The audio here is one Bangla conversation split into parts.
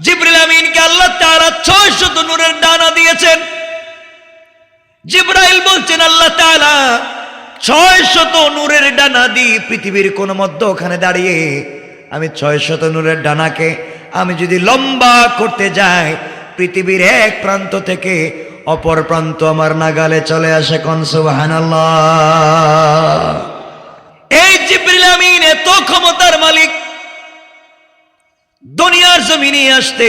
জিবরিল আমিনকে আল্লাহ তাআলা 600 নূরের ডানা দিয়েছেন। জিবরাইল বলছেন আল্লাহ তাআলা 600 নূরের ডানা দিয়ে পৃথিবীর কোন মধ্যখানে দাঁড়িয়ে আমি 600 নূরের ডানাকে আমি যদি লম্বা করতে যাই, পৃথিবীর এক প্রান্ত থেকে অপর প্রান্ত আমার নাগালে চলে আসে। কোন সুবহানাল্লাহ। এই জিবরিল আমিন এত ক্ষমতার মালিক, দুনিয়ার জমিনে আসতে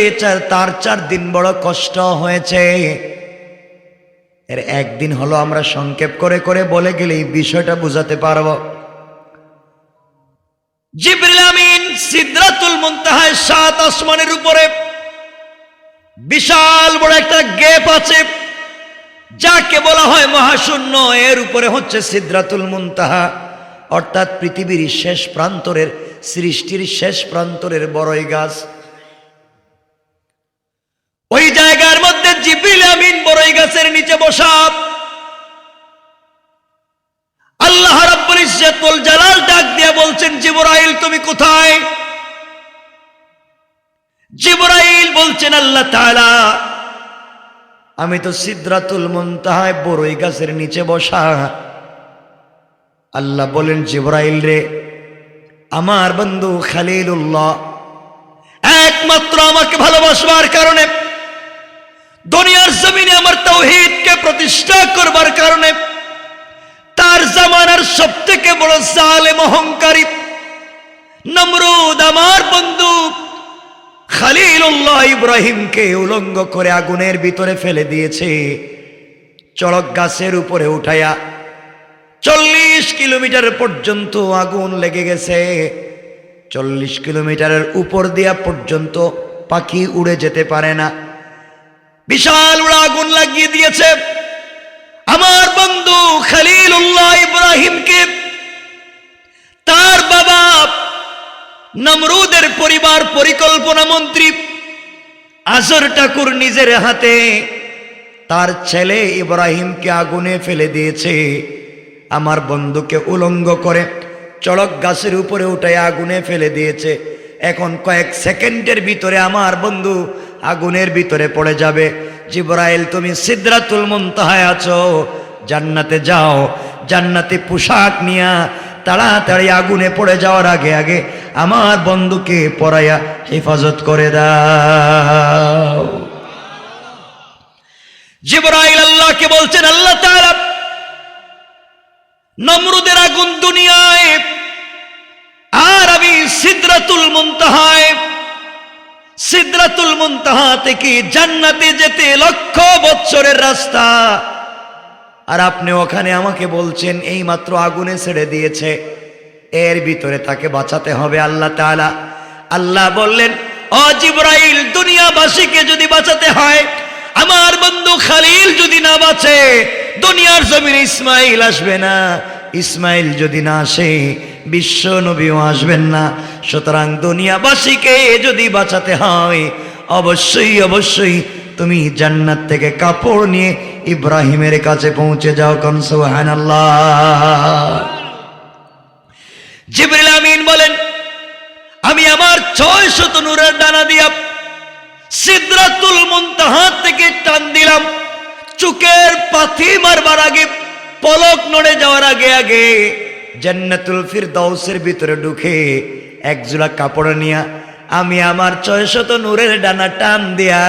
তার 4 দিন বড় কষ্ট হয়েছে। এর একদিন হলো আমরা সংক্ষেপ করে করে বলে গেলে এই বিষয়টা বুঝাতে পারবো। জিবরিল আমিন সিদরাতুল মুনতাহায় 7 আসমানের উপরে বিশাল বড় একটা গ্যাপ আছে, যাকে বলা হয় মহাশূন্য। এর উপরে হচ্ছে সিদরাতুল মুনতাহা, অর্থাৎ পৃথিবীর শেষ প্রান্তরের, সৃষ্টির শেষ প্রান্তরের বড়ই গাছ। ওই জায়গার মধ্যে জিবরিল আমিন বড়ই গাছের নিচে বসা। আল্লাহ রাব্বুল ইজ্জত ওয়াল জালাল ডাক দিয়ে বলছেন, জিবরাইল তুমি কোথায়? জিবরাইল বলছেন, আল্লাহ তাআলা আমি তো সিদরাতুল মুনতাহায় বড়ই গাছের নিচে বসা। আল্লাহ বলেন, জিবরাইল রে, আমার বন্ধু খলিলুল্লাহ একমাত্র আমাকে ভালোবাসবার কারণে, দুনিয়ার জমিনে আমার তাওহীদকে প্রতিষ্ঠা করবার কারণে, তার জামানার সবথেকে বড় জালেম অহংকারী নমরুদ আমার বন্ধু খলিলুল্লাহ ইব্রাহিমকে উলঙ্গ করে আগুনের ভিতরে ফেলে দিয়েছে। চড়ক গাছের উপরে উঠায়া 40 কিলোমিটার পর্যন্ত আগুন লেগে গেছে। 40 কিলোমিটারের উপর দিয়া পর্যন্ত পাখি উড়ে যেতে পারে না, বিশাল উড়া আগুন লাগিয়ে দিয়েছে। আমার বন্ধু খলিলুল্লাহ ইব্রাহিমকে তার বাবা নমরুদের পরিবার পরিকল্পনা মন্ত্রী আজর ঠাকুর নিজের হাতে তার ছেলে ইব্রাহিমকে আগুনে ফেলে দিয়েছে। আমার বন্ধুকে উলঙ্গ করে চড়ক গাছের উপরে উঠায় আগুনে ফেলে দিয়েছে। এখন কয়েক সেকেন্ডের ভিতরে আমার বন্ধু আগুনের ভিতরে পড়ে যাবে। জিবরাইল তুমি সিদরাতুল মুনতাহায় আছো, জান্নাতে যাও, জান্নাতি পোশাক নিয়া তাড়াতাড়ি আগুনে পড়ে যাওয়ার আগে আগে আমার বন্ধুকে পরাইয়া হেফাজত করে দাও। জিবরাইল আল্লাহকে বলছেন, আল্লাহ তাআলা নমরুদের আগুন দুনিয়ায় আর আমি সিদরাতুল মুনতাহায়, সিদরাতুল মুনতাহা থেকে জান্নাতে যেতে 1,00,000 বছরের রাস্তা, আর আপনি ওখানে আমাকে বলছেন এই মাত্র আগুনে ছেড়ে দিয়েছে, এর ভিতরে তাকে বাঁচাতে হবে। আল্লাহ তাআলা আল্লাহ বললেন, ও জিবরাইল দুনিয়াবাসীকে যদি বাঁচাতে হয়, আমার বন্ধু খলিল যদি না বাঁচে, দুনিয়ার জমিনে ইসমাইল আসবে না, ইসমাইল যদি না আসে বিশ্ব নবীও আসবেন না। সুতরাং দুনিয়াবাসীকে যদি বাঁচাতে হয় অবশ্যই অবশ্যই তুমি জান্নাত থেকে কাপড় নিয়ে ইব্রাহিমের কাছে পৌঁছে যাও। কোন সুবহানাল্লাহ। জিবরিল আমিন বলেন, আমি আমার 600 নূরের ডানা দিয়া সিদরাতুল মুনতাহা থেকে টান দিলাম। চুকের পাথি মারবার আগে, পলক নড়ে যাওয়ার আগে আগে জান্নাতুল ফিরদাউসের ভিতরে ঢুকে এক জোড়া কাপড় নিয়া আমি আমার 600 নূরের ডানা টান দিয়া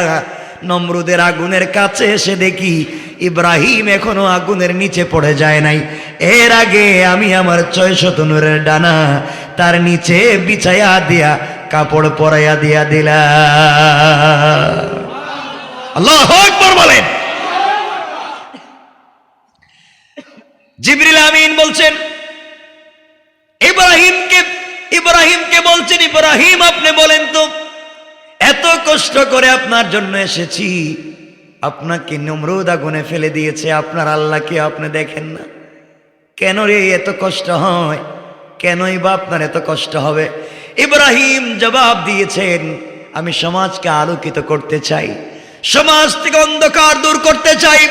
নমরুদের আগুনের কাছে এসে দেখি ইব্রাহিম এখনো আগুনের নিচে পড়ে যায় নাই। এর আগে আমি আমার 600 নূরের ডানা তার নিচে বিছায়া দিয়া কাপড় পরাইয়া দিয়া দিলাম। আল্লাহু আকবার বলেন। জিবরিল আমিন বলছেন ইব্রাহিমকে বলছেন, ইব্রাহিম আপনি বলেন তো, এত কষ্ট করে আপনার জন্য এসেছি, আপনাকে নমরুদ আগুনে ফেলে দিয়েছে, আপনার আল্লাহকে আপনি দেখেন না? কেন রে এত কষ্ট হয়? কেনই বা আপনার এত কষ্ট হবে? ইব্রাহিম জবাব দিয়েছেন, আমি সমাজকে আলোকিত করতে চাই, সমাজ থেকে অন্ধকার দূর করতে চাই,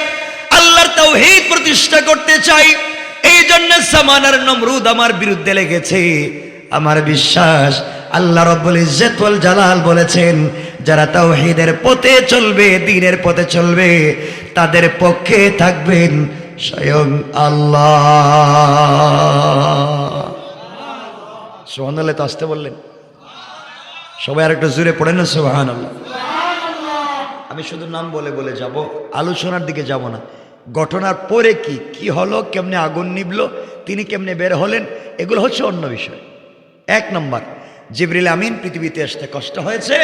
আল্লাহর তাওহীদ প্রতিষ্ঠা করতে চাই। এই জন্য জামানার নমরুদ আমার বিরুদ্ধে লেগেছে। আমার বিশ্বাস আল্লাহ রাব্বুল ইজ্জত ওয়াল জালাল বলেছেন, যারা তাওহীদের পথে চলবে, দ্বীনের পথে চলবে, তাদের পক্ষে থাকবেন স্বয়ং আল্লাহ। সুবহানাল্লাহ। তো আসতে বললেন সবাই, আর একটু জোরে পড়েন না সুবহানাল্লাহ। আমি শুধু নাম বলে বলে যাব, আলোচনার দিকে যাব না। ঘটনার পরে কি কি হলো, কেমনে আগুন নিবলো, তিনি কেমনে বের হলেন, এগুলো হচ্ছে অন্য বিষয়। 1 নম্বর, জিবরিল আমিন পৃথিবীতে আসতে কষ্ট হয়েছে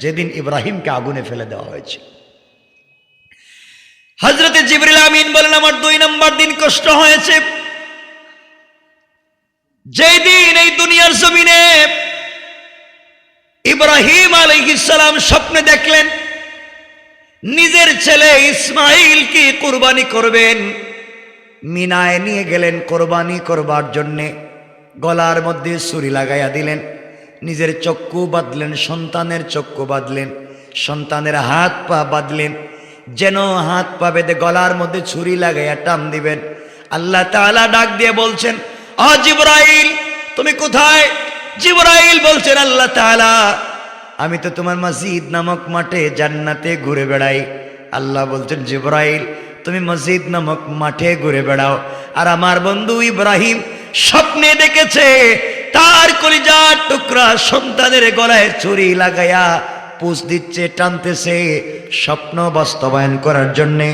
যেদিন ইব্রাহিমকে আগুনে ফেলে দেওয়া হয়েছে। হযরতে জিবরিল আমিন বলেন, আমার 2 নম্বর দিন কষ্ট হয়েছে যেই দিন এই দুনিয়ার জমিনে ইব্রাহিম আলাইহিস সালাম স্বপ্নে দেখলেন নিজের ছেলে ইসমাইলকে কুরবানি করবেন। মিনায় নিয়ে গেলেন কোরবানি করবার জন্যে, গলার মধ্যে ছুরি লাগাইয়া দিলেন, নিজের চক্ষু বাঁধলেন, সন্তানের চক্ষু বাঁধলেন, সন্তানের হাত পা বাঁধলেন, যেন হাত পা বেঁধে গলার মধ্যে ছুরি লাগাইয়া টান দিবেন। আল্লাহ তাআলা ডাক দিয়ে বলছেন, ও জিবরাইল তুমি কোথায়? জিবরাইল বলছেন, আল্লাহ তাআলা আমি তো তোমার মসজিদ নামক মাঠে জান্নাতে ঘুরে বেড়াই। আল্লাহ বলছেন, জিবরাইল তুমি মসজিদ নামক মাঠে ঘুরে বেড়াও, আর আমার বন্ধু ইব্রাহিম স্বপ্নে দেখেছে তার কলিজার টুকরা সন্তানের গলায় ছুরি লাগাইয়া পুষ দিচ্ছে, টানতেছে, স্বপ্ন বাস্তবায়ন করার জন্যে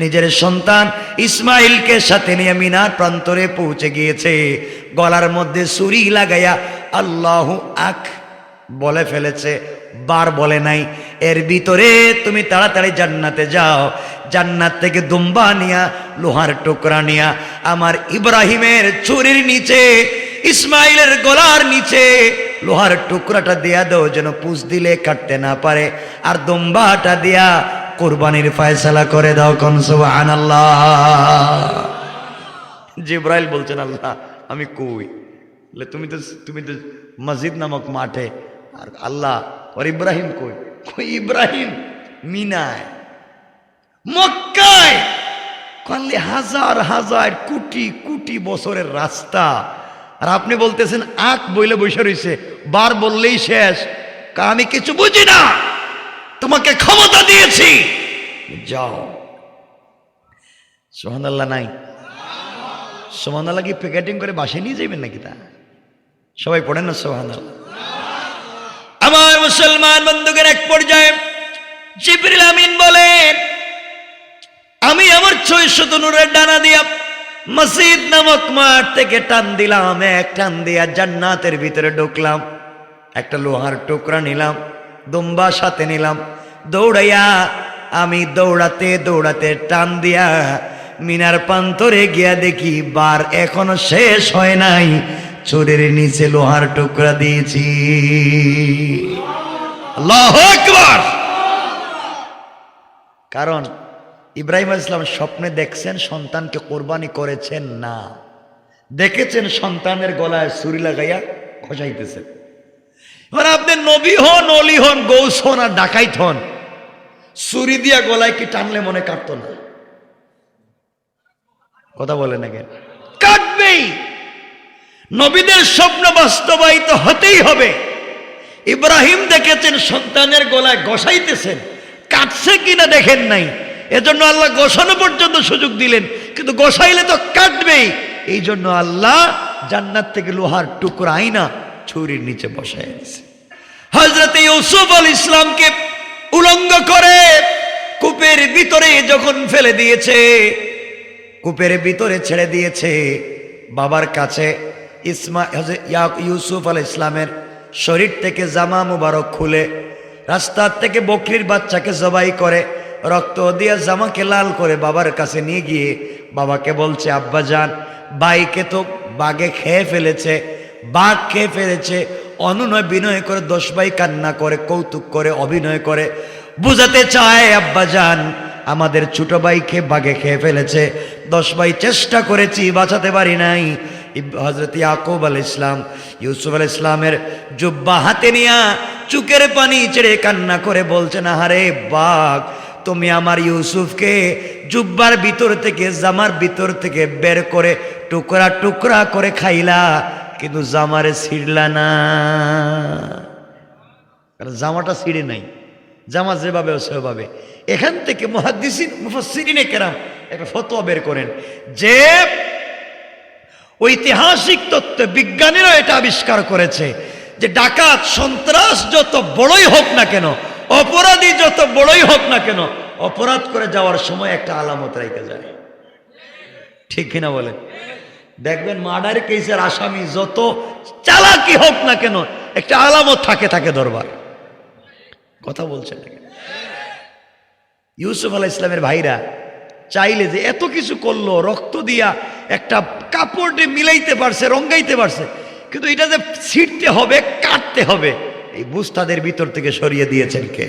নিজের সন্তান ইসমাইলকে সাথে নিয়ে মিনার প্রান্তরে পৌঁছে গিয়েছে। গলার মধ্যে ছুরি লাগাইয়া আল্লাহু আক বলে ফেলেছে, বার বলে নাই। এর ভিতরে তুমি তাড়াতাড়ি জান্নাতে যাও, জান্নাত থেকে দুম্বা নিয়া, লোহার টুকরা নিয়া আমার ইব্রাহিমের ছুরির নিচে, ইসমাইলের গলার নিচে লোহার টুকরাটা দিয়া দাও, যেন পুষ দিলে কাটতে না পারে, আর দুম্বাটা দিয়া কুরবানির ফয়সালা করে দাও। কোন সুবহানাল্লাহ। জিবরাইল বলছেন, আল্লাহ আমি কই? তুমি তো মসজিদ নামক মাঠে, আর আল্লাহ আর ইব্রাহিম কই? কই ইব্রাহিম মিনায়, মক্কায়। কালে হাজার হাজার কোটি কোটি বছরের রাস্তা, আর আপনি বলতেছেন আক বইলে বসে রয়েছে, বার বললেই শেষ। আমি কিছু বুঝি না, তোমাকে ক্ষমতা দিয়েছি, যাও। সুবহানাল্লাহ নাই? সুবহানাল্লাহ কি প্যাকেটিং করে বাসায় নিয়ে যাবেন নাকি? তা সবাই পড়েন না সুবহানাল্লাহ। আমার মুসলমান বন্ধুগণ, এক পর্যায়ে জিবরিল আমিন বলেন, আমি আমার 600 নূরের ডানা দিয়া মসজিদ নামক মাঠ থেকে টান দিলাম, এক টান দিয়া জান্নাতের ভিতরে ঢুকলাম, একটা লোহার টুকরা নিলাম, দুম্বা সাথে নিলাম, দৌড়াইয়া আমি দৌড়াতে দৌড়াতে টান দিয়া মিনার প্রান্তরে গিয়া দেখি বার এখনো শেষ হয় নাই, ছুরির নিচে লোহার টুকরা দিয়েছি। আল্লাহু আকবার। কারণ ইব্রাহিম আলাইহিস সালাম স্বপ্নে দেখছেন সন্তানকে কোরবানি করেছেন না, দেখেছেন সন্তানের গলায় ছুরি লাগাইয়া খসাইতেছেন। এবার আপনি নবী হন, অলি হন, গৌস হন আর ডাকাইত হন, ছুরি দিয়া গলায় কি টানলে মনে কাটতো না? কথা বলে না কেন? কাটবেই। নবীদের স্বপ্ন বাস্তবায়িত হতেই হবে। ইব্রাহিম দেখেছেন সন্তানের গলায় ঘষাইতেছেন, কাটছে কিনা দেখেন নাই, এজন্য আল্লাহ ঘষানো পর্যন্ত সুযোগ দিলেন, কিন্তু ঘষাইলে তো কাটবেই। এই জন্য আল্লাহ জান্নাত থেকে লোহার টুকরা আইনা ছুরির নিচে বসায় দিয়েছে। হযরতে ইউসুফ আলাইহিস সালামকে উলঙ্গ করে কূপের ভিতরে যখন ফেলে দিয়েছে, কূপের ভিতরে ছেড়ে দিয়েছে, বাবার কাছে ইউসুফ আলাইহিস সালামের শরীর থেকে জামা মুবারক খুলে রাস্তার থেকে বকরির বাচ্চাকে জবাই করে রক্ত দিয়ে জামাকে লাল করে বাবার কাছে নিয়ে গিয়ে বাবাকে বলছে, আব্বা জান ভাইকে তো বাঘে খেয়ে ফেলেছে, বাঘ খেয়ে ফেলেছে। অনুনয় বিনয় করে 10 ভাই কান্না করে, কৌতুক করে, অভিনয় করে বুঝাতে চায়, আব্বা জান আমাদের ছোট ভাইকে বাঘে খেয়ে ফেলেছে, 10 ভাই চেষ্টা করেছি বাঁচাতে পারি নাই। হযরত ইয়াকুব আলাইহিস সালাম ইউসুফ আলাইহিস সালামের জুব্বা হাতে নিয়া চোখের পানি ছেড়ে কান্না করে বলছেন, আহারে বাঘ তুমি আমার ইউসুফকে জুব্বার ভিতর থেকে, জামার ভিতর থেকে বের করে টুকরা টুকরা করে খাইলা, কিন্তু জামারে ছিড়লা না। কারণ জামাটা ছিঁড়ে নাই, জামা যেভাবে সেভাবে। এখান থেকে মুহাদ্দিসিন মুফাসসিরিনে কেরাম একটা ফতোয়া বের করেন যে ঐতিহাসিক তত্ত্ব বিজ্ঞানীরা এটা আবিষ্কার করেছে যে ডাকাত সন্ত্রাস যত বড়ই হোক না কেন, অপরাধী যত বড়ই হোক না কেন, অপরাধ করে যাওয়ার সময় একটা আলামত রেখে যায়। ঠিক কিনা বলেন? দেখবেন মার্ডার কেসের আসামি যত চালাকি হোক না কেন, একটা আলামত থাকে দরবার। কথা বলছেন না? ইউসুফ আলাইহিস সালামের ভাইরা চাইলে যে এত কিছু করলো, রক্ত দিয়া একটা কাপড়ে মিলাইতে পারছে, রঙ্গাইতে পারছে, কিন্তু এটা যে ছিঁড়তে হবে, কাটতে হবে, এই বুঝ তাদের ভিতর থেকে সরিয়ে দিয়েছেন কে?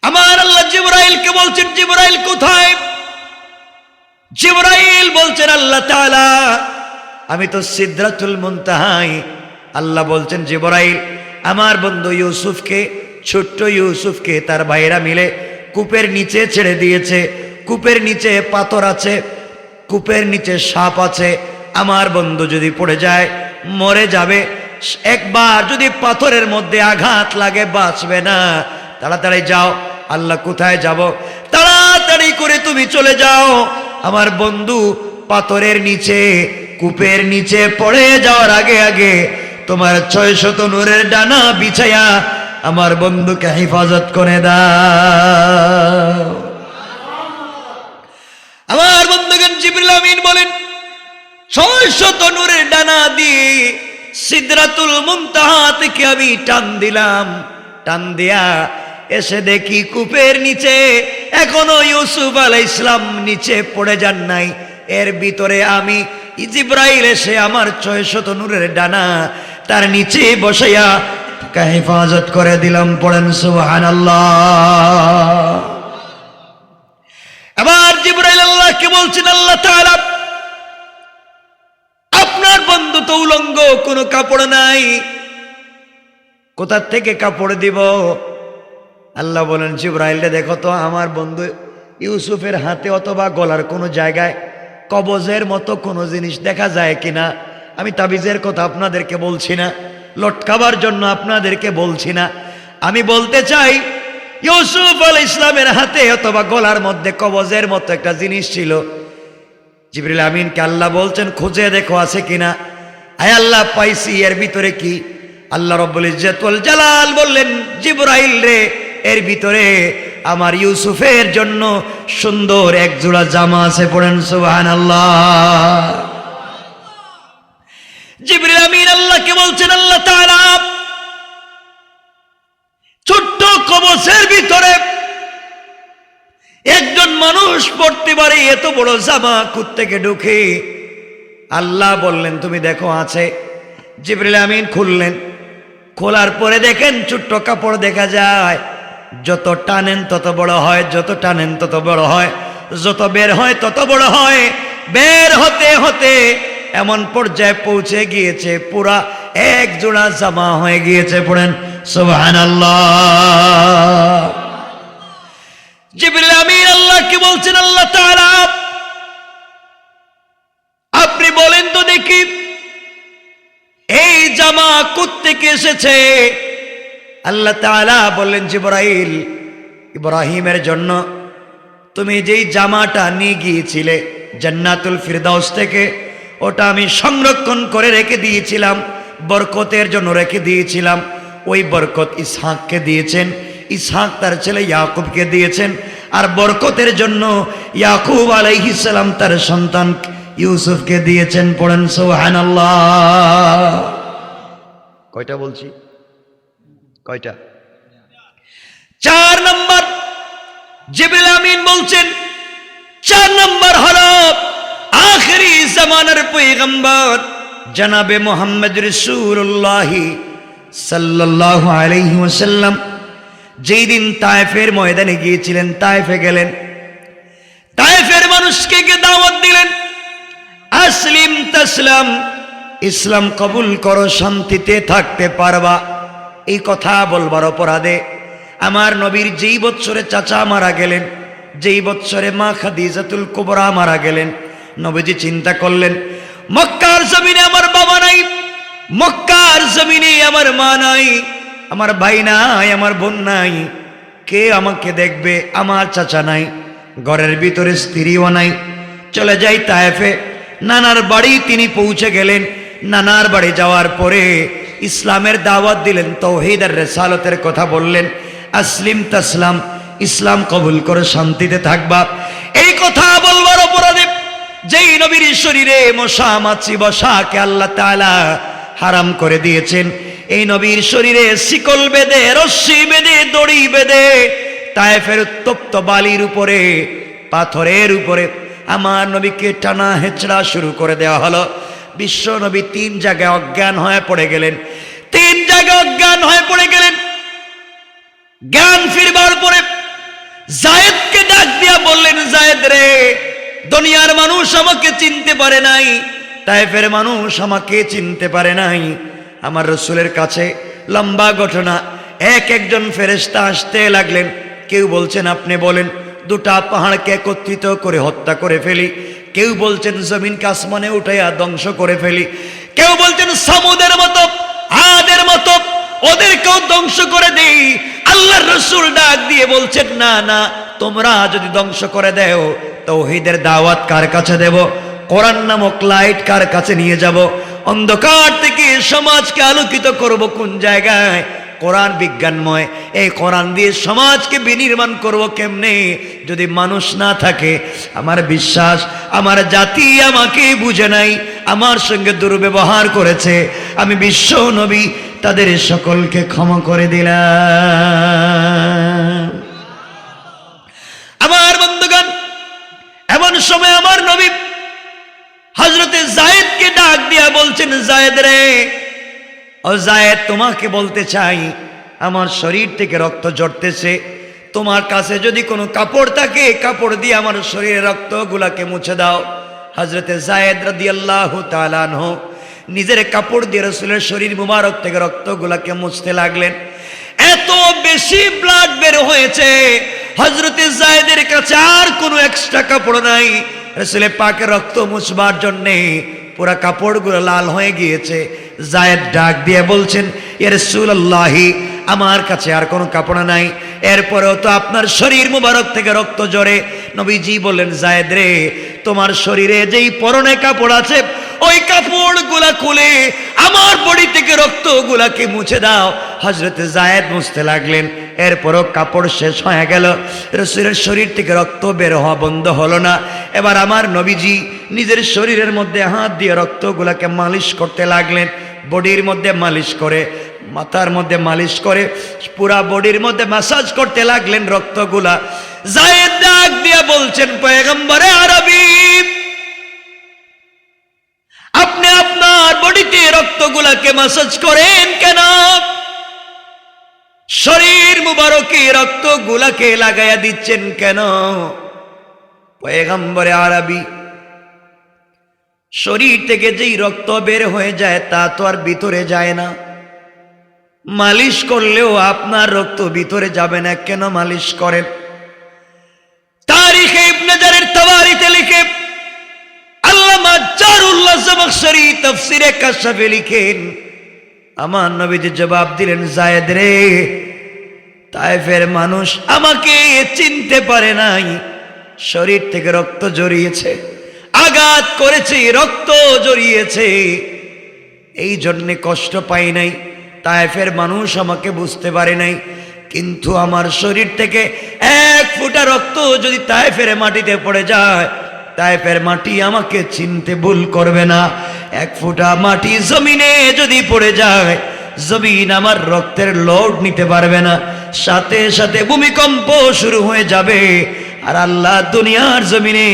আমার আল্লাহ জিবরাইলকে বলছেন, জিবরাইল কোথায়? জিবরাইল বলছেন আল্লাহ তাআলা আমি তো সিদরাতুল মুনতাহায়। আল্লাহ বলছেন জিবরাইল আমার বন্ধু ইউসুফকে, ছোট্ট ইউসুফকে তার ভাইরা মিলে কূপের নিচে ছেড়ে দিয়েছে। কূপের নিচে পাথর আছে, কূপের নিচে সাপ আছে। আমার বন্ধু যদি পড়ে যায় মরে যাবে, একবার যদি পাথরের মধ্যে আঘাত লাগে বাঁচবে না। তাড়াতাড়ি যাও। আল্লাহ কোথায় যাব? তাড়াতাড়ি করে তুমি চলে যাও। আমার বন্ধু পাথরের নিচে, কূপের নিচে পড়ে যাওয়ার আগে আগে তোমার 600 নূরের ডানা বিছায়া আমার বন্ধুকে হেফাজত করে দাও। আমার বন্ধুগণ জিবরিল আমিন বলেন 600 নূরের ডানা দিয়ে সিদরাতুল মুনতাহা থেকে আমি টান দিলাম। টান দিয়া এসে দেখি কূপের নিচে এখনো ইউসুফ আলাইহিস সালাম নিচে পড়ে যান নাই। এর ভিতরে আমি জিবরাইল এসে আমার 600 নূরের ডানা তার নিচে বসাইয়া হেফাজত করে দিলাম। পড়েন সুবহানাল্লাহ। আবার জিবরাইল আল্লাহকে বলছেন আল্লাহ তাআলা আপনার বন্ধু তো উলঙ্গ, কোনো কাপড় নাই, কোথা থেকে কাপড় দিব? আল্লাহ বলেন জিবরাইল দেখো তো আমার বন্ধু ইউসুফের হাতে অথবা গলার কোনো জায়গায় কবজের মতো কোনো জিনিস দেখা যায় কিনা। আমি তাবিজের কথা আপনাদেরকে বলছি না, লটকাবার জন্য আপনাদেরকে বলছি না। আমি বলতে চাই ইউসুফ আলাইহিস সালামের হাতে অথবা গলার মধ্যে কবজের মতো একটা জিনিস ছিল। জিবরিল আমিনকে আল্লাহ বলছেন খুঁজে দেখো আছে কিনা। আয় আল্লাহ পাইছি। এর ভিতরে কি? আল্লাহ রাব্বুল ইজ্জত ওয়াল জালাল বললেন জিবরাইল রে এর ভিতরে আমার ইউসুফের জন্য সুন্দর এক জোড়া জামা আছে। পড়েন সুবহানাল্লাহ। জিবরিল আমিন আল্লাহকে বলছেন আল্লাহ তাআলা ছোট্ট কবজের ভিতরে একজন মানুষ পড়তে পারে এত বড় জামা কোত্থেকে ঢুকে? আল্লাহ বললেন তুমি দেখো আছে। জিবরিল আমিন খুললেন, খোলার পরে দেখেন ছোট্ট কাপড় দেখা যায়। যত টানেন তত বড় হয়, যত টানেন তত বড় হয়, যত বের হয় তত বড় হয়। বের হতে হতে এমন পর্যায়ে পৌঁছে গিয়েছে পুরা এক জোড়া জামা হয়ে গিয়েছে। পড়েন সুবহানাল্লাহ। জিবরিল আমিন আল্লাহকে বলছেন আল্লাহ তাআলা আপনি বলেন তো দেখি এই জামা কোত্থেকে এসেছে? আল্লাহ তাআলা বললেন জিবরাইল ইব্রাহিমের জন্য তুমি যেই জামাটা নিয়ে গিয়েছিলে জান্নাতুল ফিরদাউস থেকে, ওটা আমি সংরক্ষণ করে রেখে দিয়েছিলাম, বরকতের জন্য রেখে দিয়েছিলাম। ওই বরকত ইসহাককে দিয়েছেন, ইসহাক তার ছেলে ইয়াকুবকে দিয়েছেন, আর বরকতের জন্য ইয়াকুব আলাইহিস সালাম তার সন্তান ইউসুফকে দিয়েছেন। পড়েন সুবহানাল্লাহ। কয়টা বলছি? কয়টা? 4 নম্বর। জিবরিল আমিন বলছেন 4 নম্বর হলো আখেরি জামানার পয়গম্বর জনাবে মুহাম্মদ রাসূলুল্লাহ সাল্লাল্লাহু আলাইহি ওয়াসাল্লাম যেই দিন তায়েফের ময়দানে গিয়েছিলেন, তায়েফে গেলেন, তায়েফের মানুষকে দাওয়াত দিলেন আসলিম তাসলাম, ইসলাম কবুল করো শান্তিতে থাকতে পারবা। এই কথা বলবার অপরাধে আমার নবীর যেই বৎসরে চাচা মারা গেলেন, যেই বৎসরে মা খাদিজাতুল কুবরা মারা গেলেন, নবীজি চিন্তা করলেন মক্কার জমিনে আমার বাবা নাই, মক্কার জমিনে আমার মা নাই, আমার ভাই নাই, আমার বোন নাই, কে আমাকে দেখবে? আমার চাচা নাই, ঘরের ভিতরে স্ত্রীও নাই। চলে যাই তায়েফে, নানার বাড়ি তিনি পৌঁছে গেলেন। নানার বাড়ি যাওয়ার পরে ইসলামের দাওয়াত দিলেন, তাওহীদ আর রিসালাতের কথা বললেন। আসলিম তাসলাম, ইসলাম কবুল করে শান্তিতে থাকবা। এই কথা বলবার অপরাধে যেই নবীর শরীরে মশা মাছি বসাকে আল্লাহ তাআলা হারাম করে দিয়েছেন, এই নবীর শরীরে শিকল বেঁধে, রশ্মি বেঁধে, দড়ি বেঁধে তায়েফের উত্তপ্ত বালির উপরে, পাথরের উপরে আমার নবীকে টানা হেঁচড়া শুরু করে দেওয়া হলো। বিশ্ব নবী 3 জায়গায় অজ্ঞান হয়ে পড়ে গেলেন। 3 জায়গায় অজ্ঞান হয়ে পড়ে গেলেন। জ্ঞান ফিরবার পরে যায়েদকে ডাক দিয়া বললেন, যায়েদ রে, দুনিয়ার মানুষ আমাকে চিনতে পারে নাই, তায়েফের মানুষ আমাকে চিনতে পারে নাই। আমার রাসূলের কাছে লম্বা ঘটনা, এক একজন ফেরেশতা আসতে লাগলেন। কেউ বলছেন আপনি বলেন 2টা পাহাড়কে একত্রিত করে হত্যা করে ফেলি, কেউ বলছেন জমিনকে আসমানে উঠাইয়া ধ্বংস করে ফেলি, কেউ বলছেন সামুদের মতো, আদের মতো ওদেরকেও ধ্বংস করে দেই। আল্লাহর রাসূল ডাক দিয়ে বলছেন, না না, তোমরা যদি ধ্বংস করে দেও, তাওহীদের দাওয়াত কার কাছে দেব? কোরআন নামক লাইট কার কাছে নিয়ে যাব? অন্ধকার থেকে সমাজকে আলোকিত করব কোন জায়গায়? কোরআন বিজ্ঞানময়, এই কোরআন দিয়ে সমাজকে বিনির্মাণ করব কেমনে যদি মানুষ না থাকে? আমার বিশ্বাস আমার জাতি আমাকে বুঝে নাই, আমার সঙ্গে দুর্ব্যবহার করেছে। আমি বিশ্ব নবী তাদের সকলকে ক্ষমা করে দিলাম। আমার বন্ধুগণ, এমন সময় আমার নবী হযরতে যায়েদকে ডাক দিয়া বলছেন, যায়েদ রে, ও যায়েদ, তোমাকে বলতে চাই, আমার শরীর থেকে রক্ত ঝরতেছে, তোমার কাছে যদি কোনো কাপড় থাকে, কাপড় দিয়ে আমার শরীরের রক্তগুলাকে মুছে দাও। হযরতে যায়েদ রাদিয়াল্লাহু তাআলা আনহু নিজের কাপড় দিয়ে রাসূলের শরীর মুবারক থেকে রক্তগুলাকে মুছতে লাগলেন। এত বেশি ব্লাড বের হয়েছে, হযরতে যায়েদের কাছে আর কোনো এক্সট্রা কাপড় নাই। রাসূলের পাকের রক্ত মুছবার জন্যে পুরা কাপড়গুলো লাল হয়ে গিয়েছে। যায়েদ ডাক দিয়ে বলছেন, ইয়া রাসূলুল্লাহি, আমার কাছে আর কোনো কাপড় নাই, এরপরেও তো আপনার শরীর মুবারক থেকে রক্ত ঝরে। নবীজি বললেন, যায়েদ রে, তোমার শরীরে যেই পরনে কাপড় আছে, ওই কাপড়গুলা খুলে আমার বডি থেকে রক্তগুলাকে মুছে দাও। হযরতে যায়েদ মুছতে লাগলেন, এরপরও কাপড় শেষ হয়ে গেল, রাসূলের শরীর থেকে রক্ত বের হওয়া বন্ধ হলো না। এবার আমার নবীজি নিজের শরীরের মধ্যে হাত দিয়ে রক্তগুলাকে মালিশ করতে লাগলেন, বডির মধ্যে মালিশ করে, মাথার মধ্যে মালিশ করে, পুরা বডির মধ্যে ম্যাসাজ করতে লাগলেন রক্তগুলা। যায়েদ ডাক দিয়ে বলছেন, পয়গম্বরে আরবি, আপনি আপনার বডিতে রক্তগুলাকে ম্যাসাজ করেন কেন? শরীর মুবারকে রক্তগুলাকে লাগাইয়া দিচ্ছেন কেন? পয়গম্বরে আরবি, শরীর থেকে যেই রক্ত বের হয়ে যায় তা তো আর ভিতরে যায় না, মালিশ করলেও আপনার রক্ত ভিতরে যাবে না, কেন মালিশ করেন? তারিখে ইবনে জারির তাবারিতে লিখে আল্লামা জারুল্লাহ জামাখশরী তাফসীরে কাশফে লিখেন, আমার নবীজি জবাব দিলেন, যায়েদ রে, তায়েফের মানুষ আমাকে চিনতে পারে নাই, শরীর থেকে রক্ত জড়িয়েছে, আঘাত করেছে, রক্ত জড়িয়েছে, এই জন্যে কষ্ট পাই নাই। তায়েফের মানুষ আমাকে বুঝতে পারে নাই, কিন্তু আমার শরীর থেকে 1 ফোঁটা রক্ত যদি তায়েফের মাটিতে পড়ে যায়, তায়েফের মাটি আমাকে চিনতে ভুল করবে না। 1 ফোঁটা মাটি জমিনে যদি পড়ে যায়, জমিন আমার রক্তের লোড নিতে পারবে না, সাথে সাথে ভূমিকম্প শুরু হয়ে যাবে, আর আল্লাহ দুনিয়ার জমিনে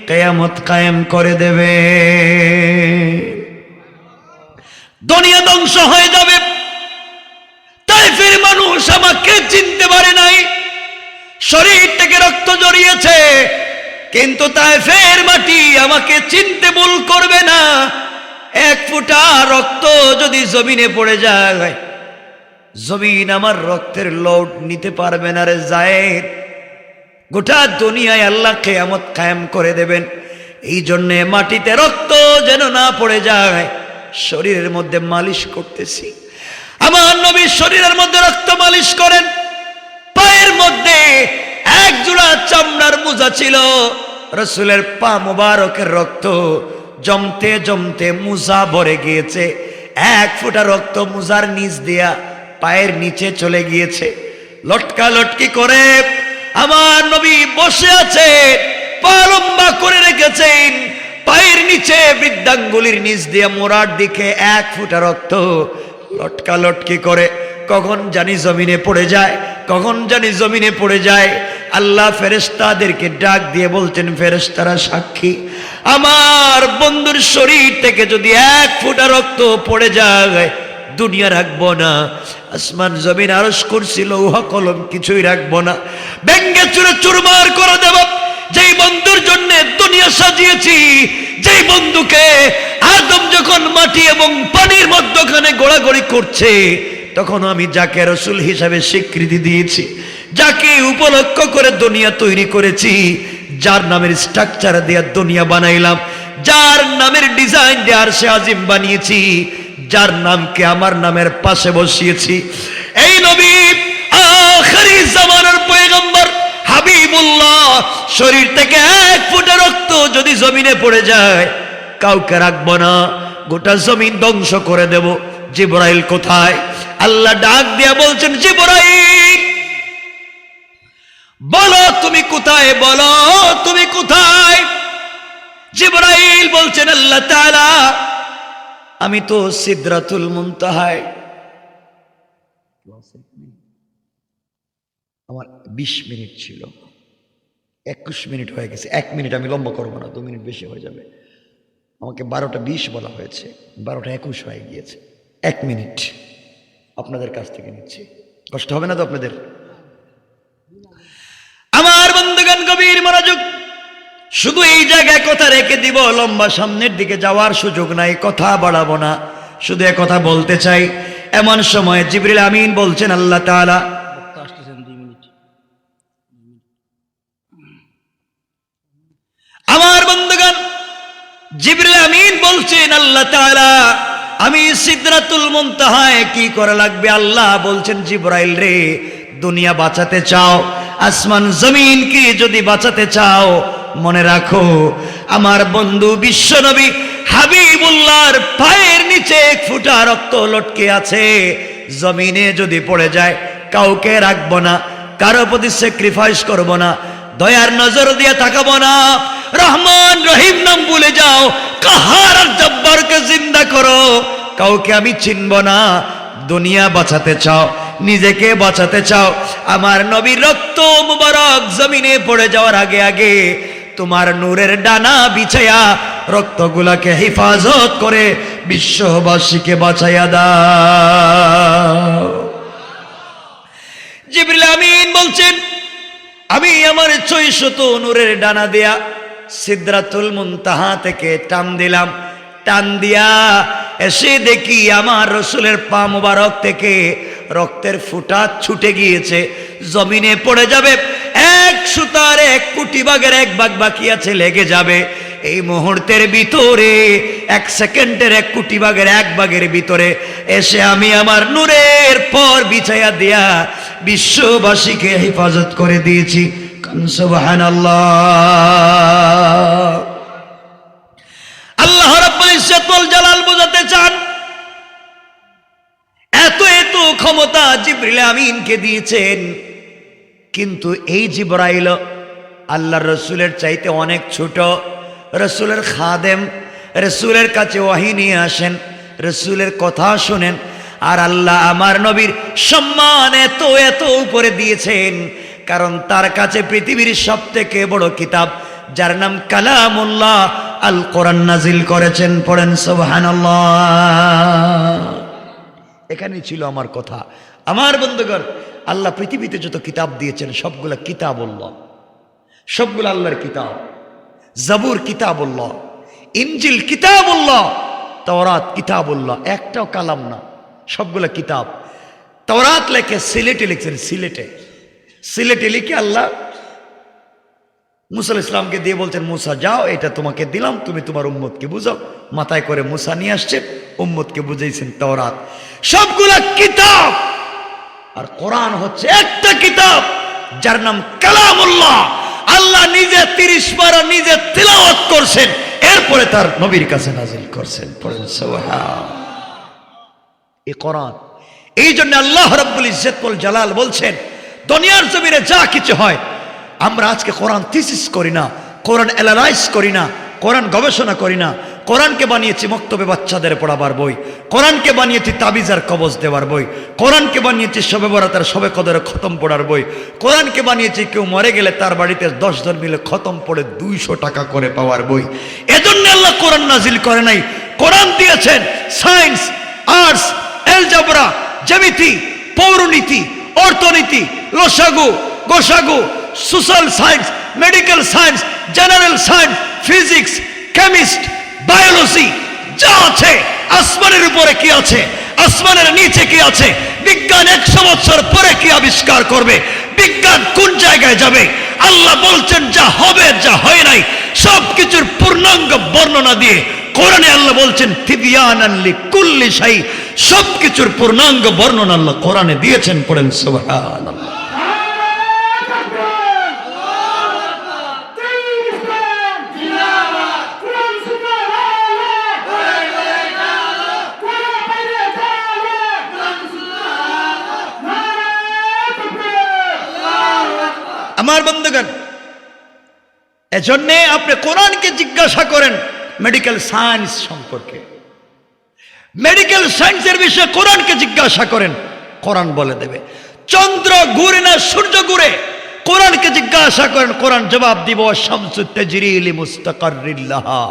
কিয়ামত কায়েম করে দেবে, দুনিয়া ধ্বংস হয়ে যাবে। তায়েফের মানুষ আমাকে চিনতে পারে নাই, শরীর থেকে রক্ত জড়িয়েছে, কিন্তু তায়েফের মাটি আমাকে চিনতে ভুল করবে না। 1 ফোঁটা রক্ত যদি জমিনে পড়ে যায়, জমিন আমার রক্তের লোড নিতে পারবে না রে যায়েদ। গোটা দুনিয়ায় আল্লাহ কিয়ামত কায়েম করে দেবেন, এই জন্যে মাটিতে রক্ত যেন না পড়ে যায়, শরীরের মধ্যে মালিশ করতেছি। আমার নবী শরীরের মধ্যে রক্ত মালিশ করেন। পায়ের মধ্যে এক জোড়া চামড়ার মোজা ছিল, রাসূলের পা মুবারকের রক্ত জমতে জমতে মোজা ভরে গিয়েছে। এক ফোঁটা রক্ত মোজার নিচ দিয়া পায়ের নিচে চলে গিয়েছে। লটকা লটকি করে আমার নবী বসে আছে, পা লম্বা করে রেখেছেন, পায়ের নিচে বৃদ্ধাঙ্গুলির নিচ দিয়ে মোড়ার দিকে এক ফোঁটা রক্ত লটকা লটকি করে কখন জানি জমিনে পড়ে যায়, কখন জানি জমিনে পড়ে যায়। আল্লাহ ফেরেশতাদেরকে ডাক দিয়ে বলছেন, ফেরেশতারা সাক্ষী, আমার বন্ধুর শরীর থেকে যদি এক ফোঁটা রক্ত পড়ে যায় দুনিয়া রাখবো না, আসমান জমিন আরশ কুরসি লৌহ কলম কিছুই রাখবো না, ভেঙ্গে চুরে চুরমার করে দেব। যেই বন্ধুর জন্য দুনিয়া সাজিয়েছি, যেই বন্ধুকে আদম যখন মাটি এবং পানির মধ্যখানে গোড়াগড়ি করছে, তখন আমি যাকে রাসূল হিসাবে স্বীকৃতি দিয়েছি, যাকে উপলক্ষ করে দুনিয়া তৈরি করেছি, যার নামের স্ট্রাকচার দিয়ে দুনিয়া বানাইলাম, যার নামের ডিজাইন দিয়ে আরশে আজিম বানিয়েছি, যার নামকে আমার নামের পাশে বসিয়েছি, এই নবী আখিরি জামানার পয়গম্বর হাবিবুল্লাহ শরীর থেকে এক ফোঁটা রক্ত যদি জমিনে পড়ে যায় কাউকে রাখবো না, গোটা জমিন ধ্বংস করে দেব। জিবরাইল কোথায়? আল্লাহ ডাক দিয়া বলছেন, জিবরাইল বলো তুমি কোথায়, বলো তুমি কোথায়? জিবরাইল বলছেন, আল্লাহ তাআলা আমি তো সিদরাতুল মুনতাহায়। আমার 20 মিনিট ছিল, 21 মিনিট হয়ে গেছে। 1 মিনিট আমি লম্বা করবো না, 2 মিনিট বেশি হয়ে যাবে। আমাকে 12:20 বলা হয়েছে, 12:21 হয়ে গিয়েছে। 1 মিনিট আপনাদের কাছ থেকে নিচ্ছি, কষ্ট হবে না তো আপনাদের? আমার বন্ধুগণ গভীর মনোযোগ, শুধু এই জায়গায় কথা রেখে দিব, লম্বা সামনের দিকে যাওয়ার সুযোগ নাই, কথা বাড়াবো না, শুধু এক কথা বলতে চাই। এমন সময় জিবরিল আমিন বলছেন, আল্লাহ তাআলা আমার বন্ধুগণ জিবরিল আমিন বলছেন, আল্লাহ তাআলা আমি সিদরাতুল মুনতাহায় কি করা লাগবে? আল্লাহ বলছেন, জিবরাইল রে, দুনিয়া বাঁচাতে চাও, আসমান জমিন কি যদি বাঁচাতে চাও, মনে রাখো আমার বন্ধু বিশ্বনবী হাবিবুল্লাহর পায়ের নিচে এক ফোঁটা রক্ত লটকে আছে, জমিনে যদি পড়ে যায় কাউকে রাখবো না, কারো প্রতি স্যাক্রিফাইস করবো না, দয়ার নজর দিয়ে তাকাবো না, রহমান রহিম নাম ভুলে যাও, কাহার আর জব্বারকে জিন্দা করো, কাউকে আমি চিনব না। দুনিয়া বাঁচাতে চাও, নিজেকে বাঁচাতে চাও, আমার নবীর রক্ত মুবারক জমিনে পড়ে যাওয়ার আগে আগে তোমার নূরের ডানা বিছায়া রক্তগুলাকে হেফাজত করে বিশ্ববাসীকে বাঁচাইয়া দাও। জিবরিল আমিন বলছেন, আমি আমার 600 নূরের ডানা দেয়া সিদরাতুল মুনতাহা থেকে টান দিলাম, টান দিয়া এসে দেখি আমার রাসূলের পা মুবারক থেকে রক্তের ফোঁটা ছুটে গিয়েছে, জমিনে পড়ে যাবে, 1 সুতার 1 কোটি ভাগের 1 ভাগ বাকি আছে, লেগে যাবে। এই মুহূর্তের ভিতরে 1 সেকেন্ডের 1 কোটি ভাগের 1 ভাগের ভিতরে এসে আমি আমার নূরের পর বিছায়া দিয়া বিশ্ববাসীকে হেফাজত করে দিয়েছি। সুবহানাল্লাহ। আল্লাহ রাব্বুল ইজ্জত ওয়াল জালাল বোঝাতে চান, এত এত ক্ষমতা জিবরিল আমিনকে দিয়েছেন, কিন্তু এই জিবরাইল আল্লাহর রাসূলের চাইতে অনেক ছোট, রাসূলের খাদেম, রাসূলের কাছে ওহী নিয়ে আসেন, রাসূলের কথা শুনেন, আর আল্লাহ আমার নবীর সম্মান এত এত উপরে দিয়েছেন, কারণ তার কাছে পৃথিবীর সবথেকে বড় কিতাব, যার নাম কালামুল্লাহ, আল কোরআন নাজিল করেছেন। পড়েন সুবহানাল্লাহ। এখানেই ছিল আমার কথা। আমার বন্ধুগণ, আল্লাহ পৃথিবীতে যত কিতাব দিয়েছেন সবগুলা কিতাবুল্লাহ, সবগুলো আল্লাহর কিতাব। জাবুর কিতাবুল্লাহ, ইনজিল কিতাবুল্লাহ, তাওরাত কিতাবুল্লাহ, একটাও কালাম না, সবগুলা কিতাব। তাওরাত লেখে সিলেটে লিখছেন, সিলেটে লিখে আল্লাহ মুসা আলাইহিস সালামকে দিয়ে বলছেন, মুসা যাও, এটা তোমাকে দিলাম, তুমি তোমার উম্মতকে বুঝাও। মাথায় করে মুসা নিয়ে আসছেন, উম্মতকে বুঝাইছেন তাওরাত। সবগুলা কিতাব, আর কোরআন হচ্ছে একটা কিতাব যার নাম কালামুল্লাহ। আল্লাহ নিজে 30 বার নিজে তিলাওয়াত করছেন, এরপরে তার নবীর কাছে নাজিল করছেন। পড়েন সুবহান। এই কোরআন, এই জন্য আল্লাহ রাব্বুল ইজ্জত ওয়াল জালাল বলছেন, দুনিয়ার জমিনে যা কিছু হয়, আমরা আজকে কোরআন থিসিস করি না, কোরআন অ্যানালাইজ করি না, কোরআন গবেষণা করি না। কোরআনকে বানিয়েছি মক্তবে বাচ্চাদের পড়াবার বই, কোরআনকে বানিয়েছি তাবিজার কবজ দেওয়ার বই, কোরআনকে বানিয়েছি শবে বরাতের শবে কদরে খতম পড়ার বই, কোরআনকে বানিয়েছি কেউ মরে গেলে তার বাড়িতে 10 জন মিলে খতম পড়ে 200 টাকা করে পাওয়ার বই। এজন্য আল্লাহ কোরআন নাজিল করে নাই। কোরআন দিয়েছেন সায়েন্স, আর্টস, এলজেব্রা, জ্যামিতি, পৌরনীতি, অর্থনীতি, লসাগু, গোসাগু, social science, medical science, general science, physics, chemist, biology, যা আছে। আসমানের উপরে কি আছে, আসমানের নিচে কি আছে, বিজ্ঞান 100 বছর পরে কি আবিষ্কার করবে, বিজ্ঞান কোন জায়গায় যাবে, আল্লাহ বলছেন যা হবে যা হয় নাই সবকিছুর পূর্ণাঙ্গ বর্ণনা দিয়ে কোরআনে আল্লাহ বলছেন তিবিয়ানান লিকুল্লি শাই, সবকিছুর পূর্ণাঙ্গ বর্ণনা আল্লাহ কোরআনে দিয়েছেন। পড়েন সুবহানাল্লাহ। আমার বন্ধুগণ, এজন্যে আপনি কোরআনকে জিজ্ঞাসা করেন মেডিকেল সায়েন্স সম্পর্কে, মেডিকেল সায়েন্সের বিষয়ে কোরআনকে জিজ্ঞাসা করেন, কোরআন বলে দেবে। চন্দ্র ঘুরে না সূর্য ঘুরে, কোরআনকে জিজ্ঞাসা করেন, কোরআন জবাব দিব শামসুত তাজরি লিমুস্তাকাররিল লাহা।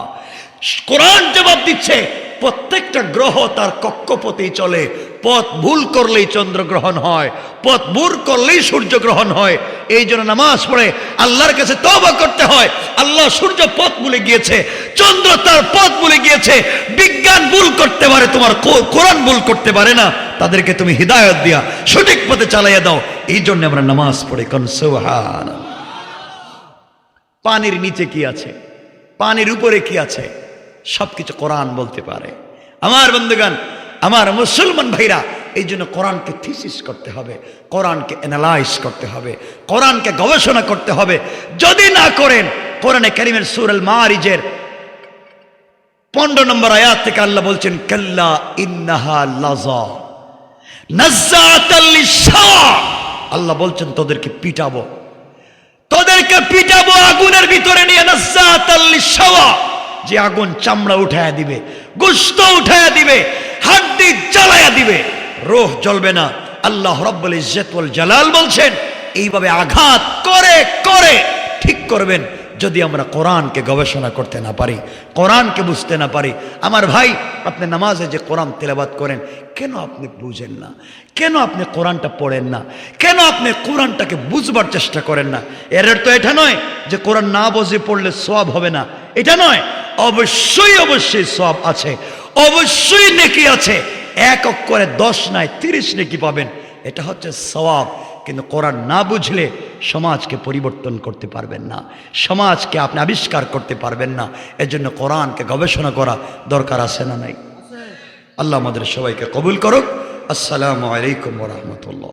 কোরআন জবাব দিচ্ছে প্রত্যেকটা গ্রহ তার কক্ষপথেই চলে। পথ ভুল করলেই চন্দ্রগ্রহণ হয়, পথ ভুল করলেই সূর্যগ্রহণ হয়। এই জন্য নামাজ পড়ে আল্লাহর কাছে তওবা করতে হয়। আল্লাহ সূর্য পথ ভুলে গিয়েছে, চন্দ্র তার পথ ভুলে গিয়েছে। বিজ্ঞান ভুল করতে পারে, তোমার কোরআন ভুল করতে পারে না। তাদেরকে তুমি হিদায়াত দিয়া সঠিক পথে চালাইয়া দাও। এই জন্য আমরা নামাজ পড়ি। কোন সুবহানাল্লাহ। পানির নিচে কি আছে, পানির উপরে কি আছে, সবকিছু কোরআন বলতে পারে। আমার বন্ধুগণ, আমার মুসলমান ভাইরা, এই জন্য কোরআনকে থিসিস করতে হবে, কোরআনকে অ্যানালাইজ করতে হবে, কোরআনকে গবেষণা করতে হবে। যদি না করেন, কোরআনে কারীমের সূরা আল মারিজের 15 নম্বর আয়াত থেকে আল্লাহ বলছেন, কাল্লা ইন্নাহা লাযা নাযাআতাল লিশাওয়া। আল্লাহ বলছেন তোদেরকে পিটাবো, তোদেরকে পিটাবো আগুনের ভিতরে নিয়ে। নাযাআতাল লিশাওয়া, যে আগুন চামড়া উঠায়া দিবে, গোশত উঠায়া দিবে, হাড্ডি জ্বালায়া দিবে, রূহ জ্বলবে না। আল্লাহ রাব্বুল ইজ্জত ওয়াল জালাল বলছেন এইভাবে আঘাত করে করে ঠিক করবেন যদি আমরা কোরআনকে গবেষণা করতে না পারি, কোরআনকে বুঝতে না পারি। আমার ভাই, আপনি নামাজে যে কোরআন তেলাওয়াত করেন, কেন আপনি বুঝেন না? কেন আপনি কোরআনটা পড়েন না? কেন আপনি কোরআনটাকে বুঝবার চেষ্টা করেন না? এর তো এটা নয় যে কোরআন না বুঝে পড়লে সওয়াব হবে না, এটা নয়। অবশ্যই অবশ্যই সওয়াব আছে, অবশ্যই নেকি আছে। 1 অক্ষরে 10 নয় 30 নেকি পাবেন, এটা হচ্ছে সওয়াব। কিন্তু কোরআন না বুঝলে সমাজকে পরিবর্তন করতে পারবেন না, সমাজকে আপনি আবিষ্কার করতে পারবেন না। এজন্য কোরআনকে গবেষণা করা দরকার আছে না নাই? আল্লাহ আমাদের সবাইকে কবুল করুক। আসসালামু আলাইকুম ওয়া রাহমাতুল্লাহ।